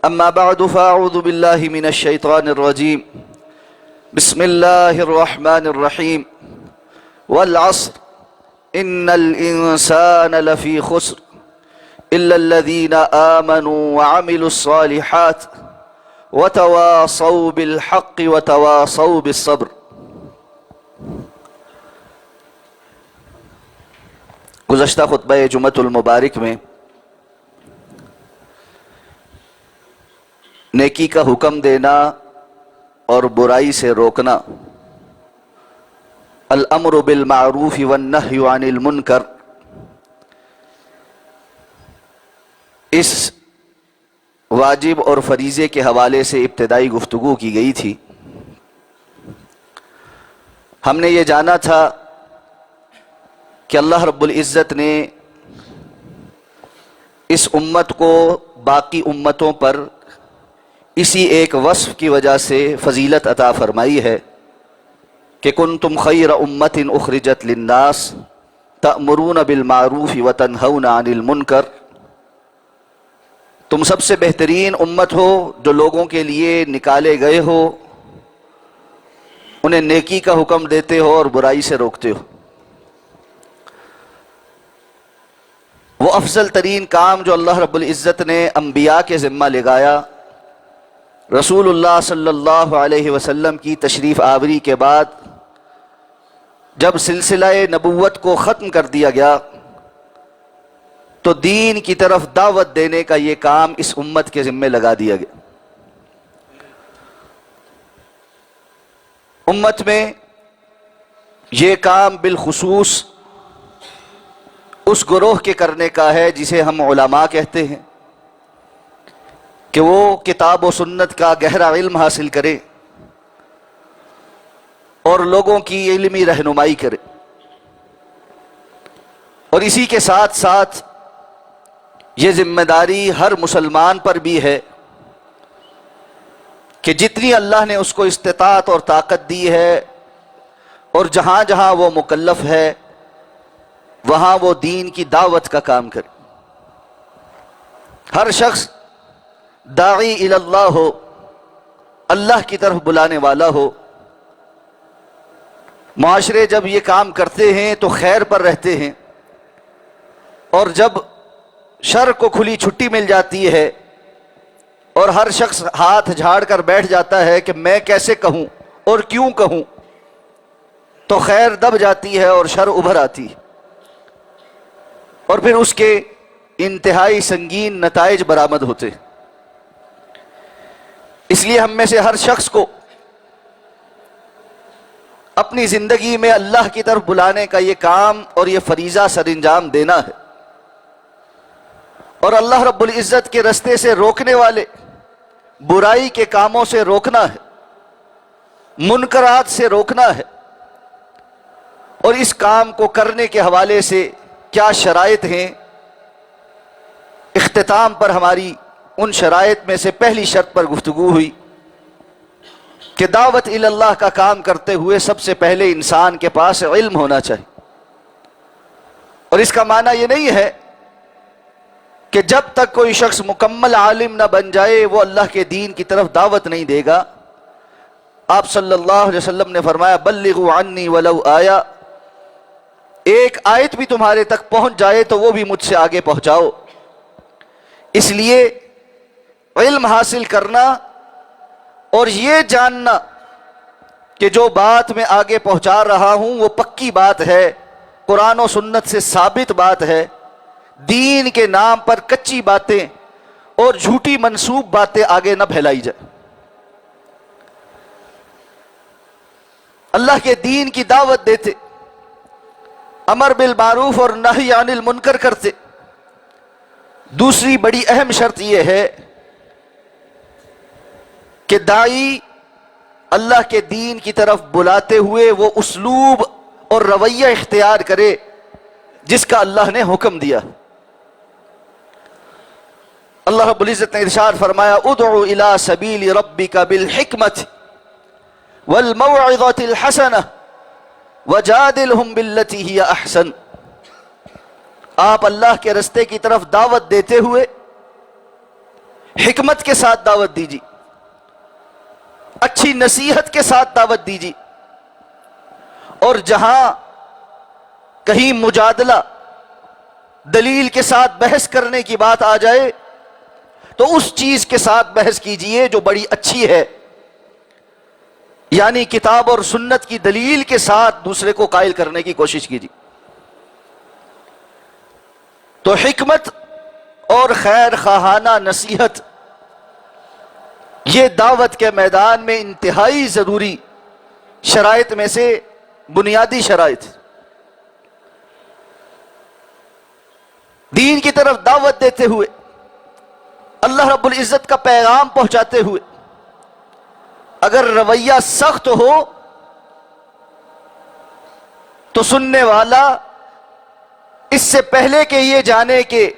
أما بعد فأعوذ بالله من الشيطان الرجيم بسم الله الرحمن الرحيم والعصر إن الإنسان لفي خسر إلا الذين آمنوا وعملوا الصالحات وتواصوا بالحق وتواصوا بالصبر۔ گزشتہ خطبہ جمعۃ المبارک میں نیکی کا حکم دینا اور برائی سے روکنا، الامر بالمعروف والنہی عن المنکر، اس واجب اور فریضے کے حوالے سے ابتدائی گفتگو کی گئی تھی۔ ہم نے یہ جانا تھا کہ اللہ رب العزت نے اس امت کو باقی امتوں پر اسی ایک وصف کی وجہ سے فضیلت عطا فرمائی ہے کہ کنتم خیر امت اخرجت للناس تأمرون بالمعروف وتنہون عن المنکر، تم سب سے بہترین امت ہو جو لوگوں کے لیے نکالے گئے ہو، انہیں نیکی کا حکم دیتے ہو اور برائی سے روکتے ہو۔ وہ افضل ترین کام جو اللہ رب العزت نے انبیاء کے ذمہ لگایا، رسول اللہ صلی اللہ علیہ وسلم کی تشریف آوری کے بعد جب سلسلہ نبوت کو ختم کر دیا گیا تو دین کی طرف دعوت دینے کا یہ کام اس امت کے ذمہ لگا دیا گیا۔ امت میں یہ کام بالخصوص اس گروہ کے کرنے کا ہے جسے ہم علماء کہتے ہیں، کہ وہ کتاب و سنت کا گہرا علم حاصل کرے اور لوگوں کی علمی رہنمائی کرے، اور اسی کے ساتھ ساتھ یہ ذمہ داری ہر مسلمان پر بھی ہے کہ جتنی اللہ نے اس کو استطاعت اور طاقت دی ہے اور جہاں جہاں وہ مکلف ہے وہاں وہ دین کی دعوت کا کام کرے۔ ہر شخص داعی الی اللہ ہو، اللہ کی طرف بلانے والا ہو۔ معاشرے جب یہ کام کرتے ہیں تو خیر پر رہتے ہیں، اور جب شر کو کھلی چھٹی مل جاتی ہے اور ہر شخص ہاتھ جھاڑ کر بیٹھ جاتا ہے کہ میں کیسے کہوں اور کیوں کہوں، تو خیر دب جاتی ہے اور شر ابھر آتی ہے، اور پھر اس کے انتہائی سنگین نتائج برآمد ہوتے ہیں۔ اس لیے ہم میں سے ہر شخص کو اپنی زندگی میں اللہ کی طرف بلانے کا یہ کام اور یہ فریضہ سر انجام دینا ہے، اور اللہ رب العزت کے رستے سے روکنے والے برائی کے کاموں سے روکنا ہے، منکرات سے روکنا ہے، اور اس کام کو کرنے کے حوالے سے کیا شرائط ہیں۔ اختتام پر ہماری ان شرائط میں سے پہلی شرط پر گفتگو ہوئی کہ دعوت الی اللہ کا کام کرتے ہوئے سب سے پہلے انسان کے پاس علم ہونا چاہیے، اور اس کا معنی یہ نہیں ہے کہ جب تک کوئی شخص مکمل عالم نہ بن جائے وہ اللہ کے دین کی طرف دعوت نہیں دے گا۔ آپ صلی اللہ علیہ وسلم نے فرمایا بلغوا عنی ولو آیا، ایک آیت بھی تمہارے تک پہنچ جائے تو وہ بھی مجھ سے آگے پہنچاؤ۔ اس لیے علم حاصل کرنا اور یہ جاننا کہ جو بات میں آگے پہنچا رہا ہوں وہ پکی بات ہے، قرآن و سنت سے ثابت بات ہے، دین کے نام پر کچی باتیں اور جھوٹی منسوب باتیں آگے نہ پھیلائی جائے۔ اللہ کے دین کی دعوت دیتے، امر بالمعروف اور نہی عن المنکر کرتے۔ دوسری بڑی اہم شرط یہ ہے کہ داعی اللہ کے دین کی طرف بلاتے ہوئے وہ اسلوب اور رویہ اختیار کرے جس کا اللہ نے حکم دیا۔ اللہ رب العزت نے ارشاد فرمایا ادعو الی سبیل ربک بالحکمت والموعظۃ الحسنہ وجادلہم باللتی ہی احسن، آپ اللہ کے رستے کی طرف دعوت دیتے ہوئے حکمت کے ساتھ دعوت دیجیے، اچھی نصیحت کے ساتھ دعوت دیجیے، اور جہاں کہیں مجادلہ دلیل کے ساتھ بحث کرنے کی بات آ جائے تو اس چیز کے ساتھ بحث کیجئے جو بڑی اچھی ہے، یعنی کتاب اور سنت کی دلیل کے ساتھ دوسرے کو قائل کرنے کی کوشش کیجیے۔ تو حکمت اور خیر خواہانہ نصیحت یہ دعوت کے میدان میں انتہائی ضروری شرائط میں سے بنیادی شرائط۔ دین کی طرف دعوت دیتے ہوئے، اللہ رب العزت کا پیغام پہنچاتے ہوئے اگر رویہ سخت ہو تو سننے والا اس سے پہلے کہ یہ جانے کہ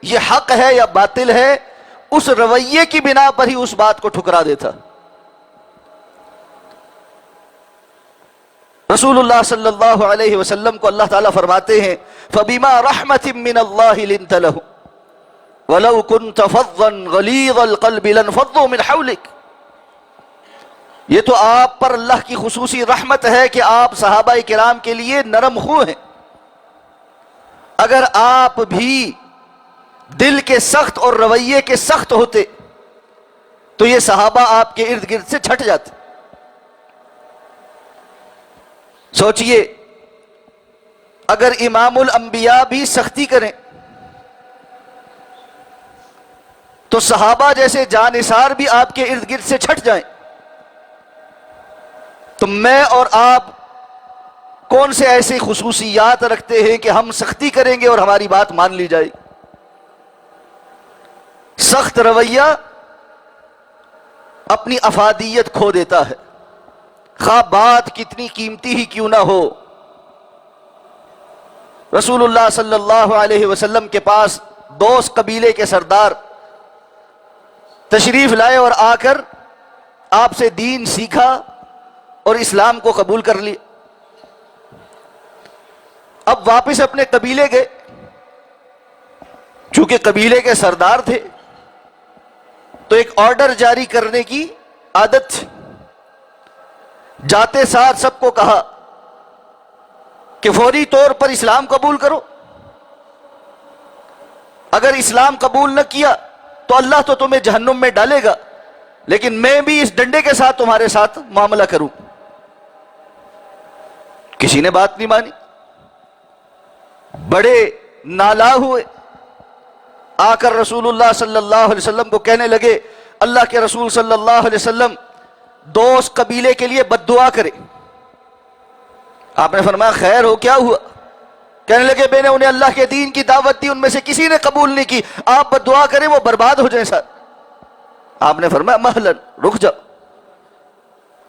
یہ حق ہے یا باطل ہے، اس رویے کی بنا پر ہی اس بات کو ٹھکرا دیتا۔ رسول اللہ صلی اللہ علیہ وسلم کو اللہ تعالیٰ فرماتے ہیں فَبِمَا رَحْمَةٍ مِّنَ اللَّهِ لِنْتَ لَهُمْ وَلَوْ كُنْتَ فَظًّا غَلِيظَ الْقَلْبِ لَانفَضُّوا مِنْ حَوْلِكَ۔ یہ تو آپ پر اللہ کی خصوصی رحمت ہے کہ آپ صحابہ کرام کے لیے نرم خو ہیں۔ اگر آپ بھی دل کے سخت اور رویے کے سخت ہوتے تو یہ صحابہ آپ کے ارد گرد سے چھٹ جاتے۔ سوچئے اگر امام الانبیاء بھی سختی کریں تو صحابہ جیسے جانثار بھی آپ کے ارد گرد سے چھٹ جائیں، تو میں اور آپ کون سے ایسی خصوصیات رکھتے ہیں کہ ہم سختی کریں گے اور ہماری بات مان لی جائے؟ سخت رویہ اپنی افادیت کھو دیتا ہے، خواہ بات کتنی قیمتی ہی کیوں نہ ہو۔ رسول اللہ صلی اللہ علیہ وسلم کے پاس دوس قبیلے کے سردار تشریف لائے اور آ کر آپ سے دین سیکھا اور اسلام کو قبول کر لیا۔ اب واپس اپنے قبیلے گئے، چونکہ قبیلے کے سردار تھے تو ایک آرڈر جاری کرنے کی عادت تھی۔ جاتے ساتھ سب کو کہا کہ فوری طور پر اسلام قبول کرو، اگر اسلام قبول نہ کیا تو اللہ تو تمہیں جہنم میں ڈالے گا، لیکن میں بھی اس ڈنڈے کے ساتھ تمہارے ساتھ معاملہ کروں۔ کسی نے بات نہیں مانی، بڑے نالا ہوئے، آ کر رسول اللہ صلی اللہ علیہ وسلم کو کہنے لگے اللہ کے رسول صلی اللہ علیہ وسلم دوست قبیلے کے لیے بد دعا کرے۔ آپ نے فرمایا خیر ہو، کیا ہوا؟ کہنے لگے میں نے انہیں اللہ کے دین کی دعوت دی، ان میں سے کسی نے قبول نہیں کی، آپ بد دعا کریں وہ برباد ہو جائیں ساتھ۔ آپ نے فرمایا مہلن، رک جاؤ،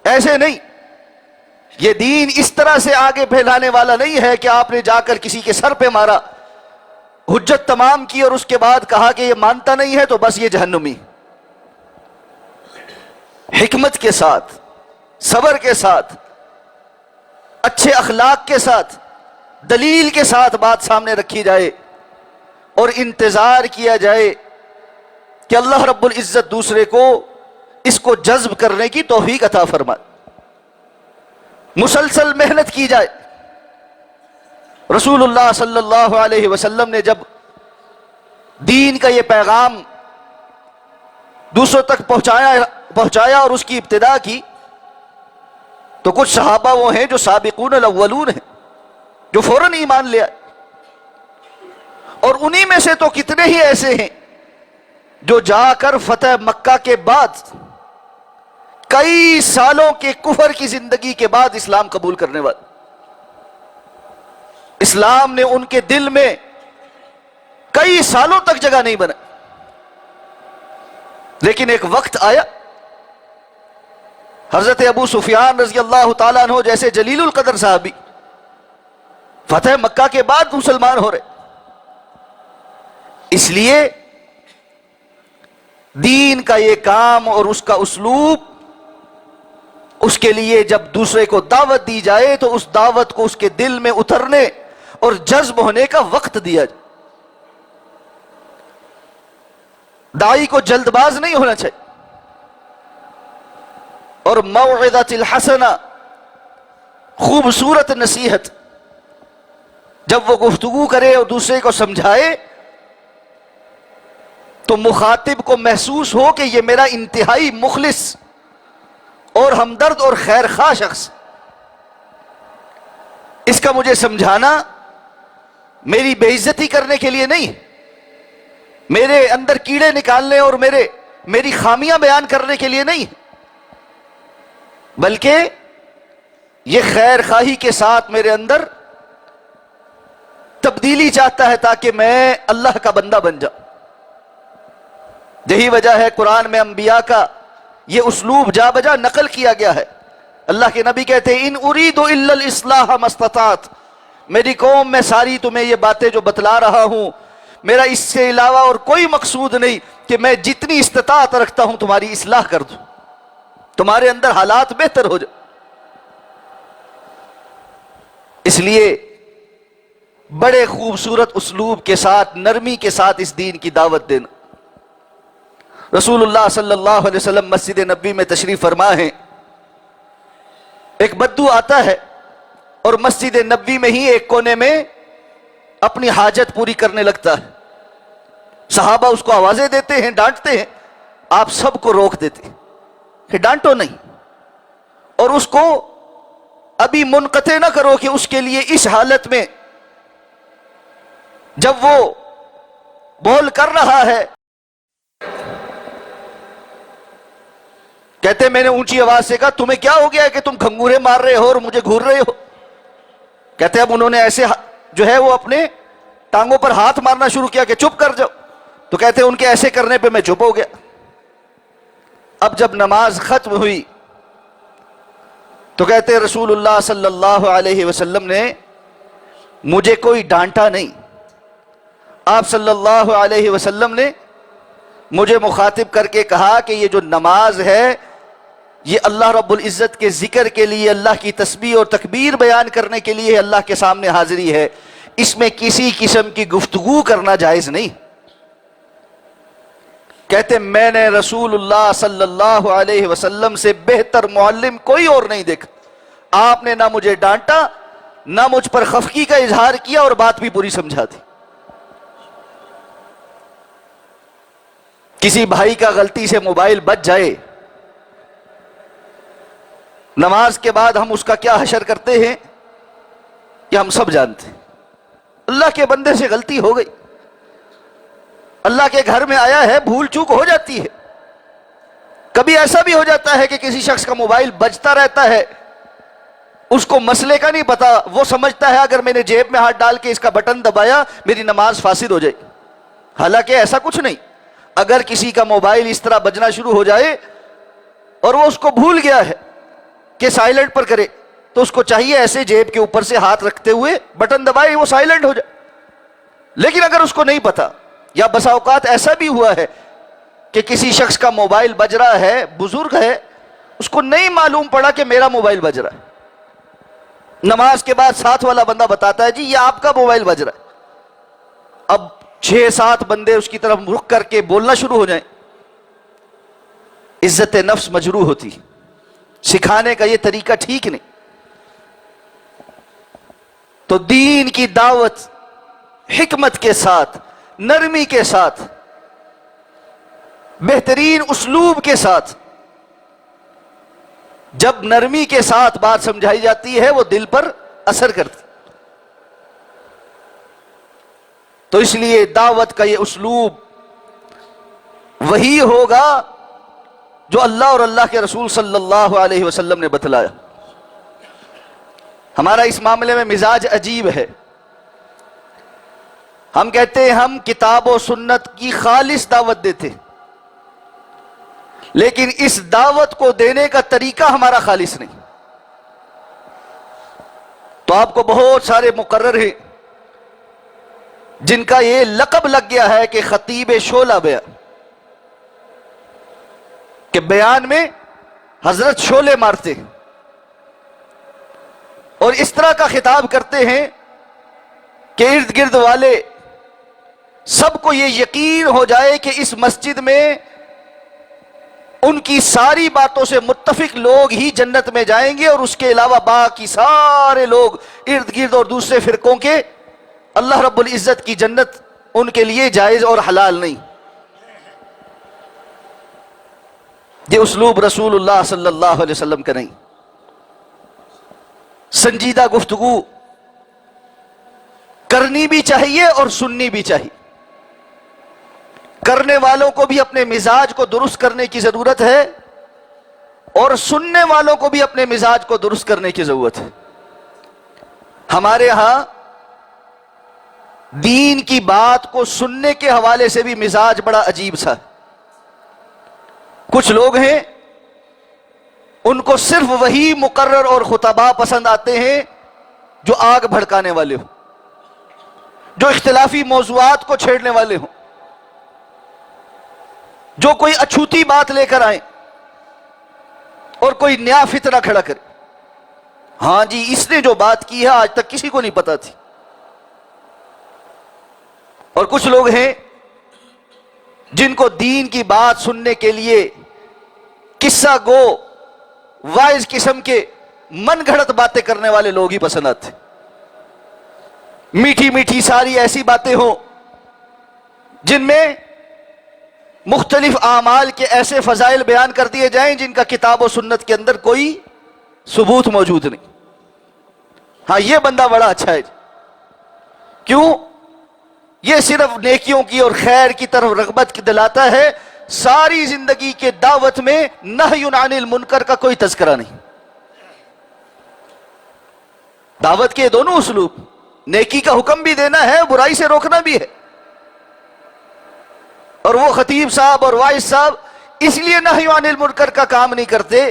ایسے نہیں، یہ دین اس طرح سے آگے پھیلانے والا نہیں ہے کہ آپ نے جا کر کسی کے سر پہ مارا، حجت تمام کی اور اس کے بعد کہا کہ یہ مانتا نہیں ہے تو بس یہ جہنمی۔ حکمت کے ساتھ، صبر کے ساتھ، اچھے اخلاق کے ساتھ، دلیل کے ساتھ بات سامنے رکھی جائے اور انتظار کیا جائے کہ اللہ رب العزت دوسرے کو اس کو جذب کرنے کی توفیق عطا فرمائے۔ مسلسل محنت کی جائے۔ رسول اللہ صلی اللہ علیہ وسلم نے جب دین کا یہ پیغام دوسروں تک پہنچایا اور اس کی ابتدا کی تو کچھ صحابہ وہ ہیں جو سابقون الاولون ہیں، جو فوراً ایمان لے آئے، اور انہی میں سے تو کتنے ہی ایسے ہیں جو جا کر فتح مکہ کے بعد کئی سالوں کے کفر کی زندگی کے بعد اسلام قبول کرنے والے۔ اسلام نے ان کے دل میں کئی سالوں تک جگہ نہیں بنا، لیکن ایک وقت آیا، حضرت ابو سفیان رضی اللہ تعالیٰ عنہ جیسے جلیل القدر صحابی فتح مکہ کے بعد مسلمان ہو رہے۔ اس لیے دین کا یہ کام اور اس کا اسلوب، اس کے لیے جب دوسرے کو دعوت دی جائے تو اس دعوت کو اس کے دل میں اترنے اور جذب ہونے کا وقت دیا جائے۔ داعی کو جلد باز نہیں ہونا چاہیے. اور موعظۃ الحسنہ، خوبصورت نصیحت، جب وہ گفتگو کرے اور دوسرے کو سمجھائے تو مخاطب کو محسوس ہو کہ یہ میرا انتہائی مخلص اور ہمدرد اور خیر خواہ شخص، اس کا مجھے سمجھانا میری بے عزتی کرنے کے لیے نہیں، میرے اندر کیڑے نکالنے اور میری خامیاں بیان کرنے کے لیے نہیں، بلکہ یہ خیر خواہی کے ساتھ میرے اندر تبدیلی چاہتا ہے تاکہ میں اللہ کا بندہ بن جاؤں. یہی وجہ ہے قرآن میں انبیاء کا یہ اسلوب جا بجا نقل کیا گیا ہے. اللہ کے نبی کہتے ہیں ان اريد الا الاصلاح ما استطعت، میری قوم میں ساری تمہیں یہ باتیں جو بتلا رہا ہوں میرا اس سے علاوہ اور کوئی مقصود نہیں کہ میں جتنی استطاعت رکھتا ہوں تمہاری اصلاح کر دوں، تمہارے اندر حالات بہتر ہو جائے. اس لیے بڑے خوبصورت اسلوب کے ساتھ، نرمی کے ساتھ اس دین کی دعوت دینا. رسول اللہ صلی اللہ علیہ وسلم مسجد نبوی میں تشریف فرما ہیں، ایک بدو آتا ہے اور مسجد نبوی میں ہی ایک کونے میں اپنی حاجت پوری کرنے لگتا ہے. صحابہ اس کو آوازیں دیتے ہیں، ڈانٹتے ہیں، آپ سب کو روک دیتے ہیں کہ ڈانٹو نہیں، اور اس کو ابھی منقطع نہ کرو کہ اس کے لیے اس حالت میں جب وہ بول کر رہا ہے، کہتے میں نے اونچی آواز سے کہا تمہیں کیا ہو گیا ہے کہ تم کھنگورے مار رہے ہو اور مجھے گھور رہے ہو؟ کہتے اب انہوں نے ایسے جو ہے وہ اپنے ٹانگوں پر ہاتھ مارنا شروع کیا کہ چپ کر جاؤ. تو کہتے ان کے ایسے کرنے پہ میں چپ ہو گیا. اب جب نماز ختم ہوئی تو کہتے رسول اللہ صلی اللہ علیہ وسلم نے مجھے کوئی ڈانٹا نہیں، آپ صلی اللہ علیہ وسلم نے مجھے مخاطب کر کے کہا کہ یہ جو نماز ہے یہ اللہ رب العزت کے ذکر کے لیے، اللہ کی تسبیح اور تکبیر بیان کرنے کے لیے اللہ کے سامنے حاضری ہے، اس میں کسی قسم کی گفتگو کرنا جائز نہیں. کہتے میں نے رسول اللہ صلی اللہ علیہ وسلم سے بہتر معلم کوئی اور نہیں دیکھا. آپ نے نہ مجھے ڈانٹا، نہ مجھ پر خفگی کا اظہار کیا اور بات بھی پوری سمجھا دی. کسی بھائی کا غلطی سے موبائل بچ جائے، نماز کے بعد ہم اس کا کیا حشر کرتے ہیں یہ ہم سب جانتے ہیں. اللہ کے بندے سے غلطی ہو گئی، اللہ کے گھر میں آیا ہے، بھول چوک ہو جاتی ہے. کبھی ایسا بھی ہو جاتا ہے کہ کسی شخص کا موبائل بجتا رہتا ہے، اس کو مسئلے کا نہیں پتا، وہ سمجھتا ہے اگر میں نے جیب میں ہاتھ ڈال کے اس کا بٹن دبایا میری نماز فاسد ہو جائے. حالانکہ ایسا کچھ نہیں. اگر کسی کا موبائل اس طرح بجنا شروع ہو جائے اور وہ اس کو بھول گیا ہے کہ سائلنٹ پر کرے تو اس کو چاہیے ایسے جیب کے اوپر سے ہاتھ رکھتے ہوئے بٹن دبائے وہ سائلنٹ ہو جائے. لیکن اگر اس کو نہیں پتا، یا بسا اوقات ایسا بھی ہوا ہے کہ کسی شخص کا موبائل بج رہا ہے، بزرگ ہے، اس کو نہیں معلوم پڑا کہ میرا موبائل بج رہا ہے، نماز کے بعد ساتھ والا بندہ بتاتا ہے جی یہ آپ کا موبائل بج رہا ہے. اب 6-7 بندے اس کی طرف رخ کر کے بولنا شروع ہو جائیں، عزت نفس مجروح ہوتی. سکھانے کا یہ طریقہ ٹھیک نہیں. تو دین کی دعوت حکمت کے ساتھ، نرمی کے ساتھ، بہترین اسلوب کے ساتھ، جب نرمی کے ساتھ بات سمجھائی جاتی ہے وہ دل پر اثر کرتی. تو اس لیے دعوت کا یہ اسلوب وہی ہوگا جو اللہ اور اللہ کے رسول صلی اللہ علیہ وسلم نے بتلایا. ہمارا اس معاملے میں مزاج عجیب ہے. ہم کہتے ہیں ہم کتاب و سنت کی خالص دعوت دیتے، لیکن اس دعوت کو دینے کا طریقہ ہمارا خالص نہیں. تو آپ کو بہت سارے مقرر ہیں جن کا یہ لقب لگ گیا ہے کہ خطیب شعلہ بیان، کہ بیان میں حضرت شعلے مارتے ہیں اور اس طرح کا خطاب کرتے ہیں کہ ارد گرد والے سب کو یہ یقین ہو جائے کہ اس مسجد میں ان کی ساری باتوں سے متفق لوگ ہی جنت میں جائیں گے، اور اس کے علاوہ باقی سارے لوگ ارد گرد اور دوسرے فرقوں کے اللہ رب العزت کی جنت ان کے لیے جائز اور حلال نہیں۔ یہ اسلوب رسول اللہ صلی اللہ علیہ وسلم کا نہیں۔ سنجیدہ گفتگو کرنی بھی چاہیے اور سننی بھی چاہیے۔ کرنے والوں کو بھی اپنے مزاج کو درست کرنے کی ضرورت ہے، اور سننے والوں کو بھی اپنے مزاج کو درست کرنے کی ضرورت ہے۔ ہمارے ہاں دین کی بات کو سننے کے حوالے سے بھی مزاج بڑا عجیب سا ہے۔ کچھ لوگ ہیں ان کو صرف وہی مقرر اور خطباء پسند آتے ہیں جو آگ بھڑکانے والے ہوں، جو اختلافی موضوعات کو چھیڑنے والے ہوں، جو کوئی اچھوتی بات لے کر آئیں اور کوئی نیا فتنہ کھڑا کرے۔ ہاں جی، اس نے جو بات کی ہے آج تک کسی کو نہیں پتا تھی۔ اور کچھ لوگ ہیں جن کو دین کی بات سننے کے لیے قصہ گو وائز قسم کے من گھڑت باتیں کرنے والے لوگ ہی پسند آتے۔ میٹھی میٹھی ساری ایسی باتیں ہوں جن میں مختلف اعمال کے ایسے فضائل بیان کر دیے جائیں جن کا کتاب و سنت کے اندر کوئی ثبوت موجود نہیں۔ ہاں، یہ بندہ بڑا اچھا ہے۔ کیوں؟ یہ صرف نیکیوں کی اور خیر کی طرف رغبت دلاتا ہے، ساری زندگی کے دعوت میں نہی عن المنکر کا کوئی تذکرہ نہیں۔ دعوت کے دونوں اسلوب، نیکی کا حکم بھی دینا ہے، برائی سے روکنا بھی ہے۔ اور وہ خطیب صاحب اور وائس صاحب اس لیے نہی عن المنکر کا کام نہیں کرتے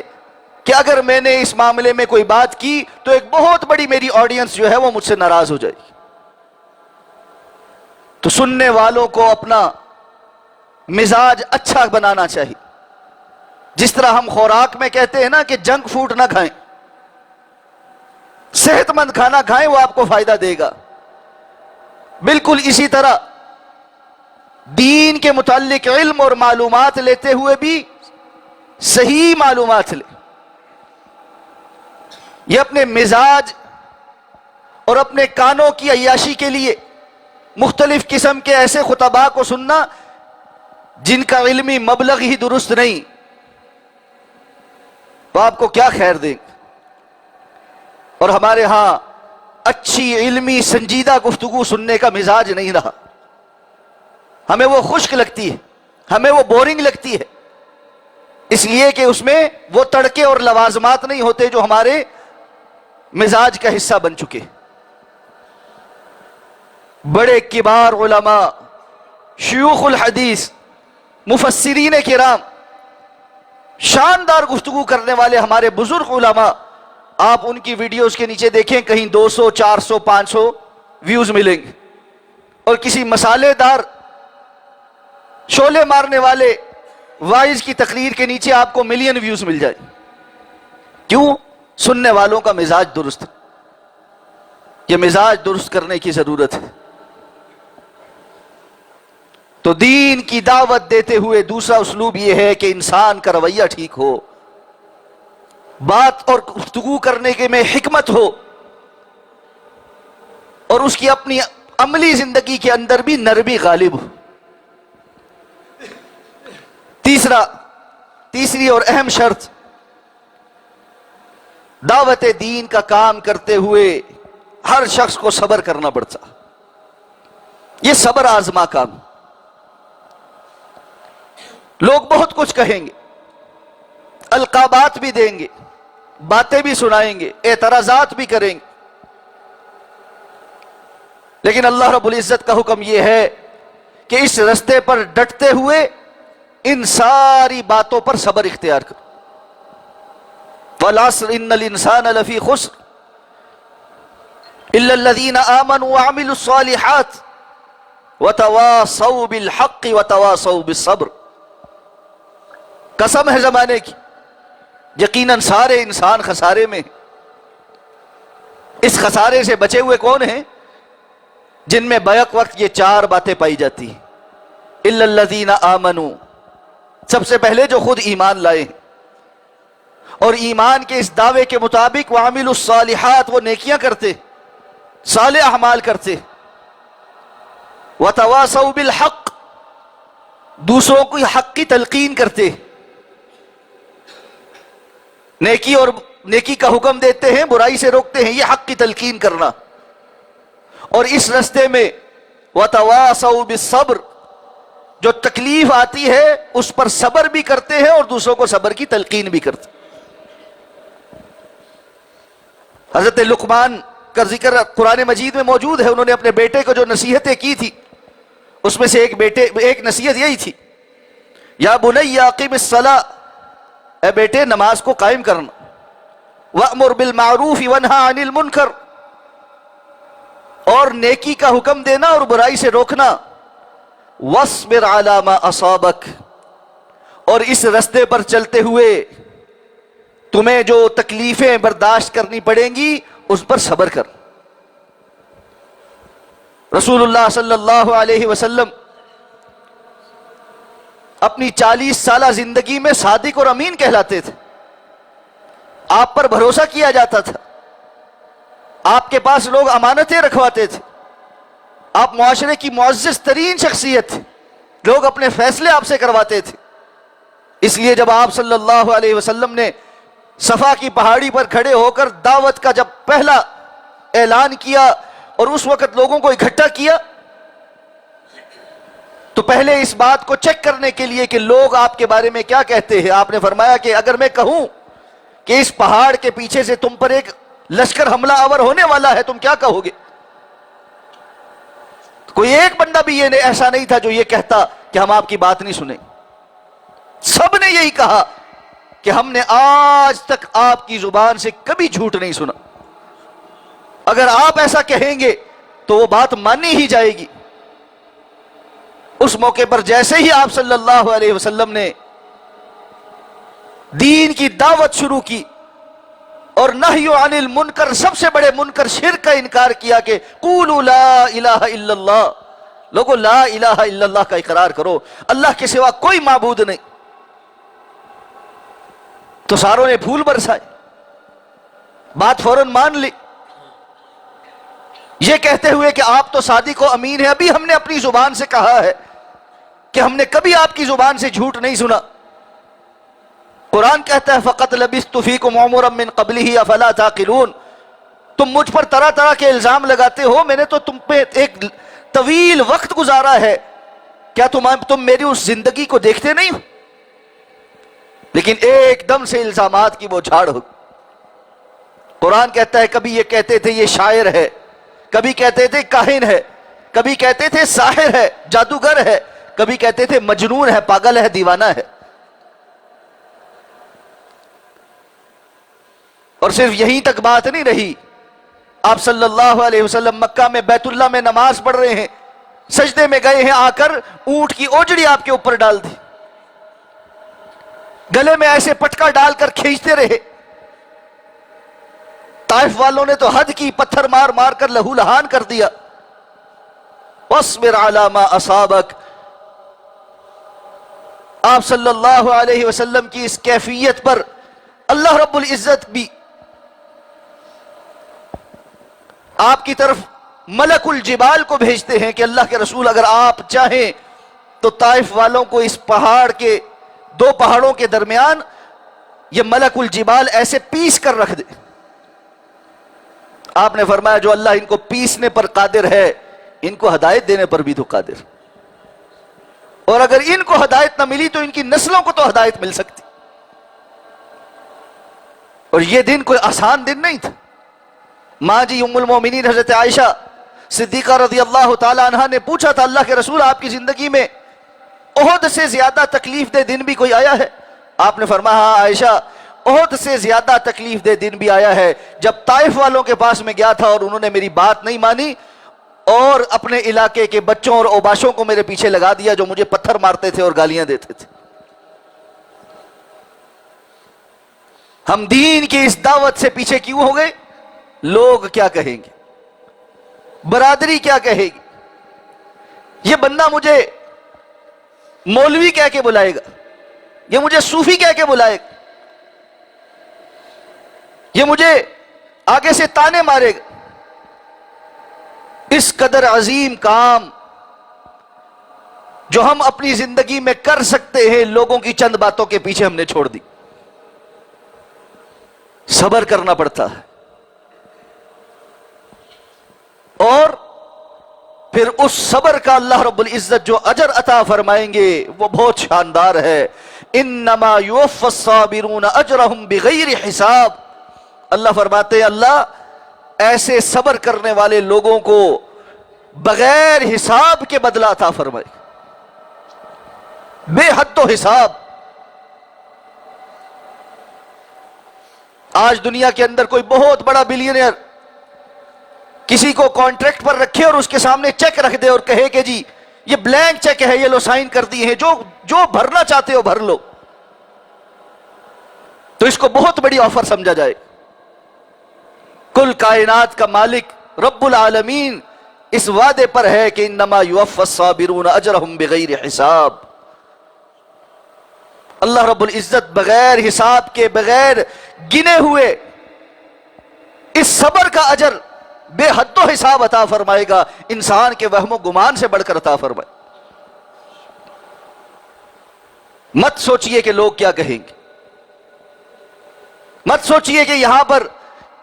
کہ اگر میں نے اس معاملے میں کوئی بات کی تو ایک بہت بڑی میری آڈینس جو ہے وہ مجھ سے ناراض ہو جائے گی۔ تو سننے والوں کو اپنا مزاج اچھا بنانا چاہیے۔ جس طرح ہم خوراک میں کہتے ہیں نا کہ جنک فوڈ نہ کھائیں، صحت مند کھانا کھائیں، وہ آپ کو فائدہ دے گا۔ بالکل اسی طرح دین کے متعلق علم اور معلومات لیتے ہوئے بھی صحیح معلومات لیں۔ یہ اپنے مزاج اور اپنے کانوں کی عیاشی کے لیے مختلف قسم کے ایسے خطباء کو سننا جن کا علمی مبلغ ہی درست نہیں، تو آپ کو کیا خیر دیں گے۔ اور ہمارے ہاں اچھی علمی سنجیدہ گفتگو سننے کا مزاج نہیں رہا۔ ہمیں وہ خشک لگتی ہے، ہمیں وہ بورنگ لگتی ہے، اس لیے کہ اس میں وہ تڑکے اور لوازمات نہیں ہوتے جو ہمارے مزاج کا حصہ بن چکے۔ بڑے کبار علماء، شیوخ الحدیث، مفسرین کرام، شاندار گفتگو کرنے والے ہمارے بزرگ علماء، آپ ان کی ویڈیوز کے نیچے دیکھیں، کہیں 200 400 500 ویوز ملیں گے، اور کسی مسالے دار شعلے مارنے والے وائز کی تقریر کے نیچے آپ کو ملین ویوز مل جائے۔ کیوں؟ سننے والوں کا مزاج درست۔ یہ مزاج درست کرنے کی ضرورت ہے۔ تو دین کی دعوت دیتے ہوئے دوسرا اسلوب یہ ہے کہ انسان کا رویہ ٹھیک ہو، بات اور گفتگو کرنے کے میں حکمت ہو، اور اس کی اپنی عملی زندگی کے اندر بھی نرمی غالب ہو۔ تیسری اور اہم شرط، دعوت دین کا کام کرتے ہوئے ہر شخص کو صبر کرنا پڑتا۔ یہ صبر آزما کام۔ لوگ بہت کچھ کہیں گے، القابات بھی دیں گے، باتیں بھی سنائیں گے، اعتراضات بھی کریں گے، لیکن اللہ رب العزت کا حکم یہ ہے کہ اس رستے پر ڈٹتے ہوئے ان ساری باتوں پر صبر اختیار کرو۔ وَالْعَصْرِ إِنَّ الْإِنسَانَ لَفِي خُسْرٍ إِلَّا الَّذِينَ آمَنُوا وَعَمِلُوا الصَّالِحَاتِ وَتَوَاصَوْا بِالْحَقِّ وَتَوَاصَوْا بِالصَّبْرِ۔ قسم ہے زمانے کی، یقیناً سارے انسان خسارے میں ہیں۔ اس خسارے سے بچے ہوئے کون ہیں؟ جن میں بیک وقت یہ 4 باتیں پائی جاتی ہیں. الا الذین آمنوا، سب سے پہلے جو خود ایمان لائے ہیں اور ایمان کے اس دعوے کے مطابق وعملوا الصالحات، وہ نیکیاں کرتے، صالح اعمال کرتے، وتواصوا بالحق، دوسروں کو حق کی تلقین کرتے، نیکی اور نیکی کا حکم دیتے ہیں، برائی سے روکتے ہیں، یہ حق کی تلقین کرنا. اور اس راستے میں وتواصوا بالصبر، جو تکلیف آتی ہے اس پر صبر بھی کرتے ہیں اور دوسروں کو صبر کی تلقین بھی کرتے ہیں. حضرت لقمان کا ذکر قرآن مجید میں موجود ہے. انہوں نے اپنے بیٹے کو جو نصیحتیں کی تھی اس میں سے ایک نصیحت یہی تھی، یا بنی اقم الصلاۃ، اے بیٹے نماز کو قائم کرنا، وامر بالمعروف وانہا عن المنکر، اور نیکی کا حکم دینا اور برائی سے روکنا، واصبر علی ما اصابک، اور اس رستے پر چلتے ہوئے تمہیں جو تکلیفیں برداشت کرنی پڑیں گی اس پر صبر کر. رسول اللہ صلی اللہ علیہ وسلم اپنی 40 سالہ زندگی میں صادق اور امین کہلاتے تھے. آپ پر بھروسہ کیا جاتا تھا، آپ کے پاس لوگ امانتیں رکھواتے تھے، آپ معاشرے کی معزز ترین شخصیت تھے، لوگ اپنے فیصلے آپ سے کرواتے تھے. اس لیے جب آپ صلی اللہ علیہ وسلم نے صفا کی پہاڑی پر کھڑے ہو کر دعوت کا جب پہلا اعلان کیا اور اس وقت لوگوں کو اکٹھا کیا، تو پہلے اس بات کو چیک کرنے کے لیے کہ لوگ آپ کے بارے میں کیا کہتے ہیں، آپ نے فرمایا کہ اگر میں کہوں کہ اس پہاڑ کے پیچھے سے تم پر ایک لشکر حملہ آور ہونے والا ہے، تم کیا کہو گے؟ کوئی ایک بندہ بھی یہ ایسا نہیں تھا جو یہ کہتا کہ ہم آپ کی بات نہیں سنیں. سب نے یہی کہا کہ ہم نے آج تک آپ کی زبان سے کبھی جھوٹ نہیں سنا، اگر آپ ایسا کہیں گے تو وہ بات مانی ہی جائے گی. اس موقع پر جیسے ہی آپ صلی اللہ علیہ وسلم نے دین کی دعوت شروع کی اور نہی عن المنکر، سب سے بڑے منکر شرک کا انکار کیا کہ قولوا لا الہ الا اللہ، لوگوں لا الہ الا اللہ کا اقرار کرو، اللہ کے سوا کوئی معبود نہیں، تو ساروں نے پھول برسائے، بات فوراً مان لی. یہ کہتے ہوئے کہ آپ تو صادق و امین ہیں، ابھی ہم نے اپنی زبان سے کہا ہے کہ ہم نے کبھی آپ کی زبان سے جھوٹ نہیں سنا. قرآن کہتا ہے فَقَدْ لَبِثْتُ فِيكُمْ عُمُرًا مِّن قَبْلِهِ أَفَلَا تَعْقِلُونَ، تم مجھ پر طرح طرح کے الزام لگاتے ہو، میں نے تو تم پہ ایک طویل وقت گزارا ہے، کیا تم میری اس زندگی کو دیکھتے نہیں ہو؟ لیکن ایک دم سے الزامات کی وہ جھاڑ ہو. قرآن کہتا ہے کبھی یہ کہتے تھے یہ شاعر ہے، کبھی کہتے تھے کاہن ہے، کبھی کہتے تھے ساحر ہے، جادوگر ہے، کبھی کہتے تھے مجنون ہے، پاگل ہے، دیوانہ ہے. اور صرف یہیں تک بات نہیں رہی، آپ صلی اللہ علیہ وسلم مکہ میں بیت اللہ میں نماز پڑھ رہے ہیں، سجدے میں گئے ہیں، آ کر اونٹ کی اوجڑی آپ کے اوپر ڈال دی، گلے میں ایسے پٹکا ڈال کر کھینچتے رہے. طائف والوں نے تو حد کی، پتھر مار مار کر لہو لہان کر دیا. واصبر علی ما اصابک، آپ صلی اللہ علیہ وسلم کی اس کیفیت پر اللہ رب العزت بھی آپ کی طرف ملک الجبال کو بھیجتے ہیں کہ اللہ کے رسول اگر آپ چاہیں تو طائف والوں کو اس پہاڑ کے 2 پہاڑوں کے درمیان یہ ملک الجبال ایسے پیس کر رکھ دے. آپ نے فرمایا جو اللہ ان کو پیسنے پر قادر ہے، ان کو ہدایت دینے پر بھی تو قادر، اور اگر ان کو ہدایت نہ ملی تو ان کی نسلوں کو تو ہدایت مل سکتی. اور یہ دن کوئی آسان دن نہیں تھا. ماں جی ام المومنین حضرت عائشہ صدیقہ رضی اللہ تعالی عنہا نے پوچھا تھا اللہ کے رسول آپ کی زندگی میں احد سے زیادہ تکلیف دہ دن بھی کوئی آیا ہے؟ آپ نے فرمایا ہاں عائشہ، احد سے زیادہ تکلیف دہ دن بھی آیا ہے جب طائف والوں کے پاس میں گیا تھا اور انہوں نے میری بات نہیں مانی اور اپنے علاقے کے بچوں اور اوباشوں کو میرے پیچھے لگا دیا جو مجھے پتھر مارتے تھے اور گالیاں دیتے تھے. ہم دین کی اس دعوت سے پیچھے کیوں ہو گئے؟ لوگ کیا کہیں گے، برادری کیا کہے گی؟ یہ بندہ مجھے مولوی کہہ کے بلائے گا، یہ مجھے صوفی کہہ کے بلائے گا، یہ مجھے آگے سے تانے مارے گا۔ اس قدر عظیم کام جو ہم اپنی زندگی میں کر سکتے ہیں، لوگوں کی چند باتوں کے پیچھے ہم نے چھوڑ دی۔ صبر کرنا پڑتا ہے، اور پھر اس صبر کا اللہ رب العزت جو اجر عطا فرمائیں گے وہ بہت شاندار ہے۔ انما یوفی الصابرون اجرہم بغیر حساب، اللہ فرماتے ہیں اللہ ایسے صبر کرنے والے لوگوں کو بغیر حساب کے بدلہ عطا فرمائے، بے حد و حساب۔ آج دنیا کے اندر کوئی بہت بڑا بلینئر کسی کو کانٹریکٹ پر رکھے اور اس کے سامنے چیک رکھ دے اور کہے کہ جی یہ بلینک چیک ہے، یہ لو سائن کر دیے ہیں، جو بھرنا چاہتے ہو بھر لو، تو اس کو بہت بڑی آفر سمجھا جائے۔ کل کائنات کا مالک رب العالمین اس وعدے پر ہے کہ انما یوفی الصابرون اجرہم بغیر حساب۔ اللہ رب العزت بغیر حساب کے، بغیر گنے ہوئے اس صبر کا اجر بے حد و حساب عطا فرمائے گا، انسان کے وہم و گمان سے بڑھ کر عطا فرمائے۔ مت سوچئے کہ لوگ کیا کہیں گے، مت سوچئے کہ یہاں پر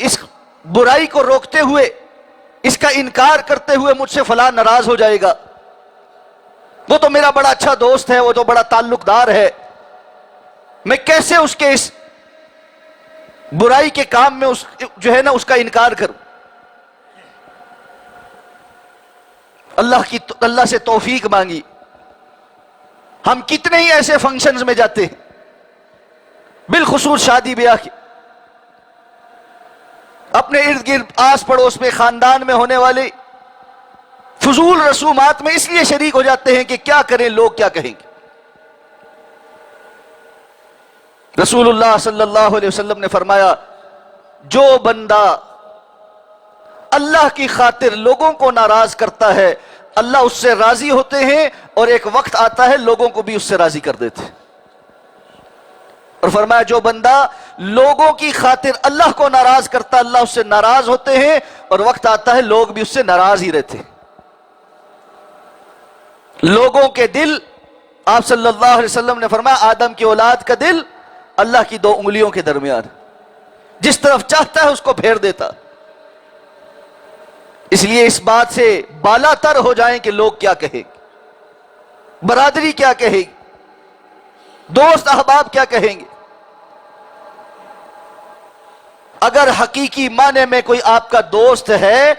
اس برائی کو روکتے ہوئے، اس کا انکار کرتے ہوئے مجھ سے فلاں ناراض ہو جائے گا، وہ تو میرا بڑا اچھا دوست ہے، وہ تو بڑا تعلق دار ہے، میں کیسے اس کے اس برائی کے کام میں اس کا انکار کروں۔ اللہ سے توفیق مانگی۔ ہم کتنے ہی ایسے فنکشنز میں جاتے ہیں، بالخصوص شادی بیاہ کے، اپنے ارد گرد آس پڑوس میں، خاندان میں ہونے والے فضول رسومات میں اس لیے شریک ہو جاتے ہیں کہ کیا کریں، لوگ کیا کہیں گے۔ رسول اللہ صلی اللہ علیہ وسلم نے فرمایا جو بندہ اللہ کی خاطر لوگوں کو ناراض کرتا ہے اللہ اس سے راضی ہوتے ہیں، اور ایک وقت آتا ہے لوگوں کو بھی اس سے راضی کر دیتے ہیں۔ اور فرمایا جو بندہ لوگوں کی خاطر اللہ کو ناراض کرتا اللہ اس سے ناراض ہوتے ہیں، اور وقت آتا ہے لوگ بھی اس سے ناراض ہی رہتے ہیں۔ لوگوں کے دل، آپ صلی اللہ علیہ وسلم نے فرمایا آدم کی اولاد کا دل اللہ کی 2 انگلیوں کے درمیان، جس طرف چاہتا ہے اس کو پھیر دیتا۔ اس لیے اس بات سے بالا تر ہو جائیں کہ لوگ کیا کہیں گے، برادری کیا کہے گی، دوست احباب کیا کہیں گے۔ اگر حقیقی معنی میں کوئی آپ کا دوست ہے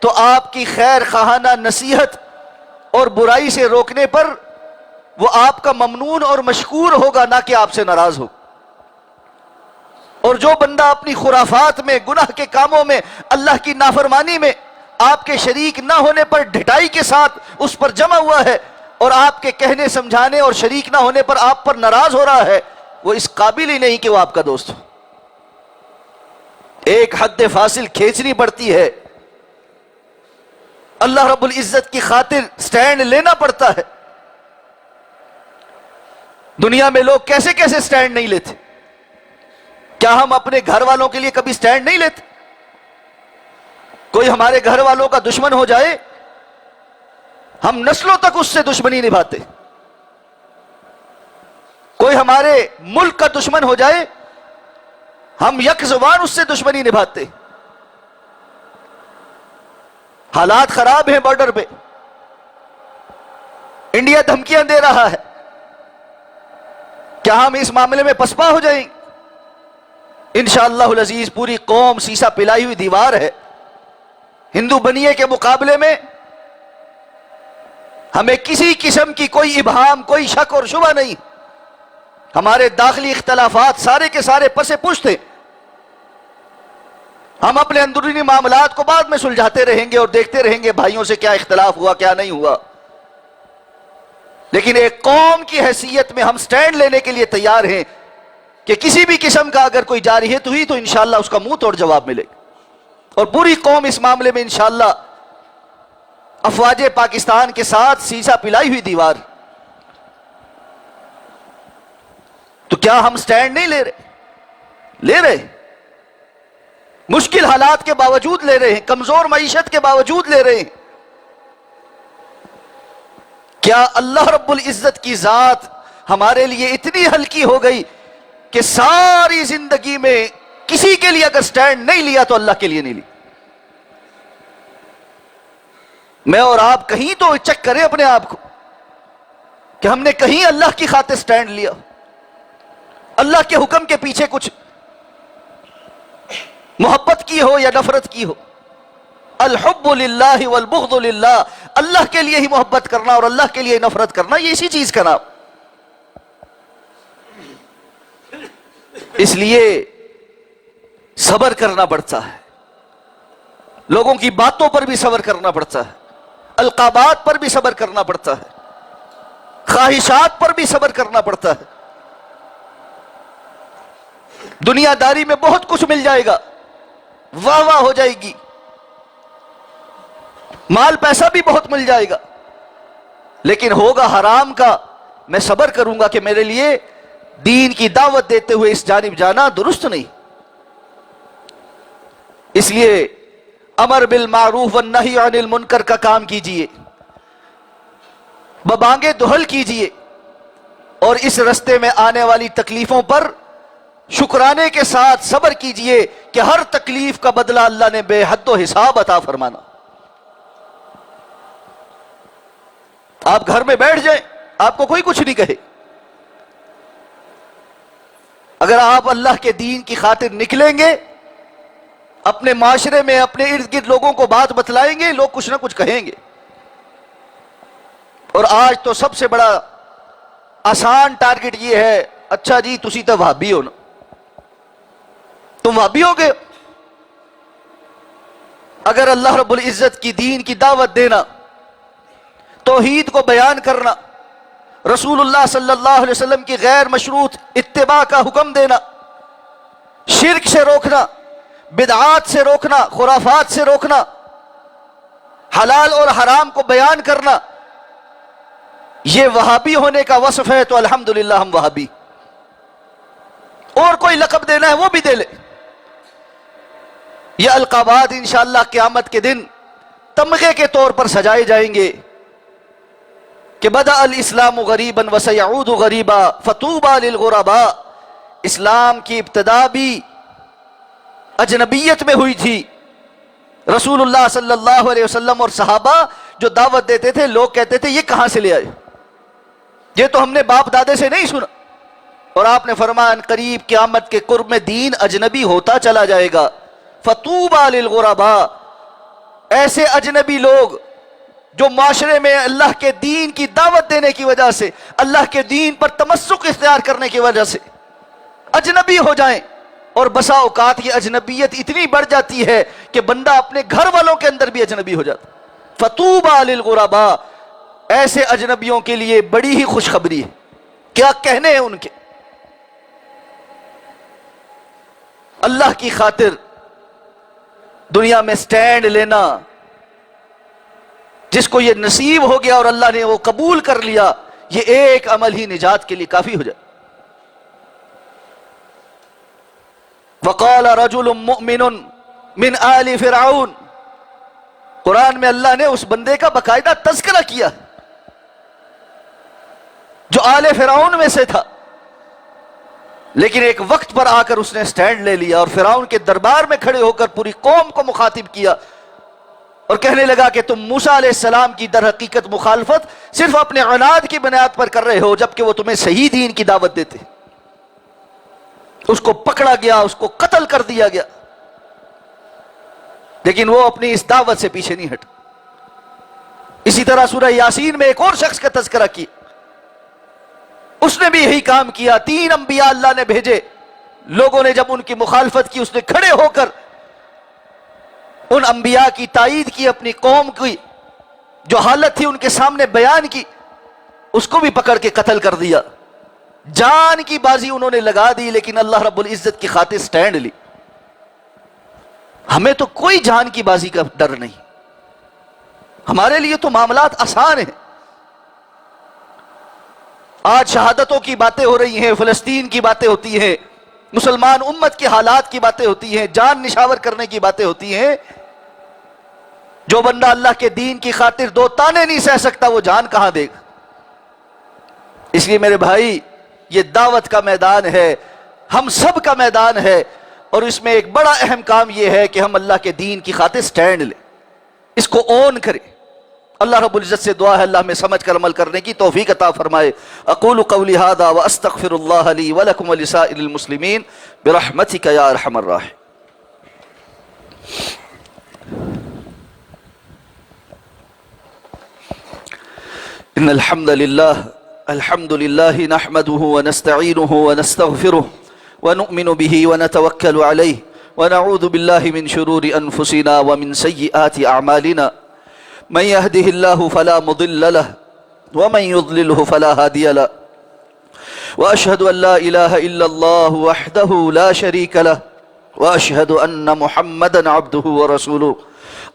تو آپ کی خیر خواہانہ نصیحت اور برائی سے روکنے پر وہ آپ کا ممنون اور مشکور ہوگا، نہ کہ آپ سے ناراض ہو۔ اور جو بندہ اپنی خرافات میں، گناہ کے کاموں میں، اللہ کی نافرمانی میں آپ کے شریک نہ ہونے پر ڈھٹائی کے ساتھ اس پر جمع ہوا ہے، اور آپ کے کہنے سمجھانے اور شریک نہ ہونے پر آپ پر ناراض ہو رہا ہے، وہ اس قابل ہی نہیں کہ وہ آپ کا دوست ہو۔ ایک حد فاصل کھینچنی پڑتی ہے، اللہ رب العزت کی خاطر سٹینڈ لینا پڑتا ہے۔ دنیا میں لوگ کیسے کیسے سٹینڈ نہیں لیتے، کیا ہم اپنے گھر والوں کے لیے کبھی سٹینڈ نہیں لیتے؟ کوئی ہمارے گھر والوں کا دشمن ہو جائے ہم نسلوں تک اس سے دشمنی نبھاتے، کوئی ہمارے ملک کا دشمن ہو جائے ہم یک زبان اس سے دشمنی نبھاتے۔ حالات خراب ہیں بارڈر پہ، انڈیا دھمکیاں دے رہا ہے، کیا ہم اس معاملے میں پسپا ہو جائیں گے؟ انشاءاللہ العزیز پوری قوم سیسا پلائی ہوئی دیوار ہے، ہندو بنیے کے مقابلے میں ہمیں کسی قسم کی کوئی ابہام، کوئی شک اور شبہ نہیں۔ ہمارے داخلی اختلافات سارے کے سارے پسے پشت ہیں، ہم اپنے اندرونی معاملات کو بعد میں سلجھاتے رہیں گے اور دیکھتے رہیں گے بھائیوں سے کیا اختلاف ہوا کیا نہیں ہوا، لیکن ایک قوم کی حیثیت میں ہم سٹینڈ لینے کے لیے تیار ہیں کہ کسی بھی قسم کا اگر کوئی جارحیت ہوئی تو انشاءاللہ اس کا منہ توڑ جواب ملے گا۔ اور پوری قوم اس معاملے میں انشاءاللہ افواج پاکستان کے ساتھ سیسا پلائی ہوئی دیوار. تو کیا ہم سٹینڈ نہیں لے رہے مشکل حالات کے باوجود لے رہے ہیں, کمزور معیشت کے باوجود لے رہے ہیں. کیا اللہ رب العزت کی ذات ہمارے لیے اتنی ہلکی ہو گئی کہ ساری زندگی میں کسی کے لیے اگر سٹینڈ نہیں لیا تو اللہ کے لیے نہیں لی؟ میں اور آپ کہیں تو چیک کریں اپنے آپ کو کہ ہم نے کہیں اللہ کی خاطر سٹینڈ لیا, اللہ کے حکم کے پیچھے کچھ محبت کی ہو یا نفرت کی ہو. الحب للہ والبغض للہ, اللہ کے لیے ہی محبت کرنا اور اللہ کے لیے نفرت کرنا, یہ اسی چیز کا نام. اس لیے صبر کرنا پڑتا ہے, لوگوں کی باتوں پر بھی صبر کرنا پڑتا ہے, القابات پر بھی صبر کرنا پڑتا ہے, خواہشات پر بھی صبر کرنا پڑتا ہے. دنیا داری میں بہت کچھ مل جائے گا, واہ واہ ہو جائے گی, مال پیسہ بھی بہت مل جائے گا, لیکن ہوگا حرام کا. میں صبر کروں گا کہ میرے لیے دین کی دعوت دیتے ہوئے اس جانب جانا درست نہیں. اس لیے امر بالمعروف والنہی عن المنکر کا کام کیجئے, ببانگے دہل کیجئے, اور اس رستے میں آنے والی تکلیفوں پر شکرانے کے ساتھ صبر کیجئے کہ ہر تکلیف کا بدلہ اللہ نے بے حد و حساب عطا فرمانا. آپ گھر میں بیٹھ جائیں, آپ کو کوئی کچھ نہیں کہے. اگر آپ اللہ کے دین کی خاطر نکلیں گے, اپنے معاشرے میں اپنے ارد گرد لوگوں کو بات بتلائیں گے, لوگ کچھ نہ کچھ کہیں گے. اور آج تو سب سے بڑا آسان ٹارگٹ یہ ہے, اچھا جی تسی تو وہابی ہو نا, تم وہابی ہو گئے. اگر اللہ رب العزت کی دین کی دعوت دینا, توحید کو بیان کرنا, رسول اللہ صلی اللہ علیہ وسلم کی غیر مشروط اتباع کا حکم دینا, شرک سے روکنا, بدعات سے روکنا, خرافات سے روکنا, حلال اور حرام کو بیان کرنا, یہ وہابی ہونے کا وصف ہے تو الحمدللہ ہم وہابی. اور کوئی لقب دینا ہے وہ بھی دے لے. یہ القابات انشاءاللہ قیامت کے دن تمغے کے طور پر سجائے جائیں گے کہ بدأ الاسلام غریبا وسیعود غریبا فطوبى للغرباء. اسلام کی ابتدا بھی اجنبیت میں ہوئی تھی. رسول اللہ صلی اللہ علیہ وسلم اور صحابہ جو دعوت دیتے تھے, لوگ کہتے تھے یہ کہاں سے لے آئے, یہ تو ہم نے باپ دادے سے نہیں سنا. اور آپ نے فرمایا ان قریب قیامت کے قرب میں دین اجنبی ہوتا چلا جائے گا. فطوبى للغرباء, ایسے اجنبی لوگ جو معاشرے میں اللہ کے دین کی دعوت دینے کی وجہ سے, اللہ کے دین پر تمسک اختیار کرنے کی وجہ سے اجنبی ہو جائیں. اور بسا اوقات یہ اجنبیت اتنی بڑھ جاتی ہے کہ بندہ اپنے گھر والوں کے اندر بھی اجنبی ہو جاتا. فطوبى للغرباء, ایسے اجنبیوں کے لیے بڑی ہی خوشخبری ہے. کیا کہنے ہیں ان کے. اللہ کی خاطر دنیا میں سٹینڈ لینا, جس کو یہ نصیب ہو گیا اور اللہ نے وہ قبول کر لیا, یہ ایک عمل ہی نجات کے لیے کافی ہو جائے. وقال رجل مؤمن من آل فرعون, قرآن میں اللہ نے اس بندے کا باقاعدہ تذکرہ کیا جو آل فرعون میں سے تھا, لیکن ایک وقت پر آ کر اس نے سٹینڈ لے لیا اور فرعون کے دربار میں کھڑے ہو کر پوری قوم کو مخاطب کیا اور کہنے لگا کہ تم موسیٰ علیہ السلام کی در حقیقت مخالفت صرف اپنے عناد کی بنیاد پر کر رہے ہو, جبکہ وہ تمہیں صحیح دین کی دعوت دیتے. اس کو پکڑا گیا, اس کو قتل کر دیا گیا, لیکن وہ اپنی اس دعوت سے پیچھے نہیں ہٹا. اسی طرح سورہ یاسین میں ایک اور شخص کا تذکرہ کیا, اس نے بھی یہی کام کیا. 3 انبیاء اللہ نے بھیجے, لوگوں نے جب ان کی مخالفت کی, اس نے کھڑے ہو کر ان انبیاء کی تائید کی, اپنی قوم کی جو حالت تھی ان کے سامنے بیان کی, اس کو بھی پکڑ کے قتل کر دیا. جان کی بازی انہوں نے لگا دی, لیکن اللہ رب العزت کی خاطر سٹینڈ لی. ہمیں تو کوئی جان کی بازی کا ڈر نہیں، ہمارے لیے تو معاملات آسان ہیں۔ آج شہادتوں کی باتیں ہو رہی ہیں، فلسطین کی باتیں ہوتی ہیں، مسلمان امت کے حالات کی باتیں ہوتی ہیں، جان نشاور کرنے کی باتیں ہوتی ہیں۔ جو بندہ اللہ کے دین کی خاطر دو تانے نہیں سہ سکتا، وہ جان کہاں دے گا؟ اس لیے میرے بھائی، یہ دعوت کا میدان ہے، ہم سب کا میدان ہے، اور اس میں ایک بڑا اہم کام یہ ہے کہ ہم اللہ کے دین کی خاطر سٹینڈ لیں، اس کو اون کریں۔ اللہ رب العزت سے دعا ہے اللہ میں سمجھ کر عمل کرنے کی توفیق عطا فرمائے۔ اقول قولی ھذا واستغفر اللہ لی ولکم ولسائر المسلمین برحمتک یا ارحم الراحمین۔ ان الحمد للہ نحمده ونستعینه ونستغفره ونؤمن به ونتوکل علیہ ونعوذ باللہ من شرور انفسنا ومن سیئات اعمالنا من يهده الله فلا مضل له ومن يضلله فلا هادي له واشهد ان لا اله الا الله وحده لا شريك له واشهد ان محمدا عبده ورسوله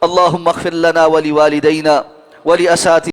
اللهم اغفر لنا ولوالدينا ولاساتذتنا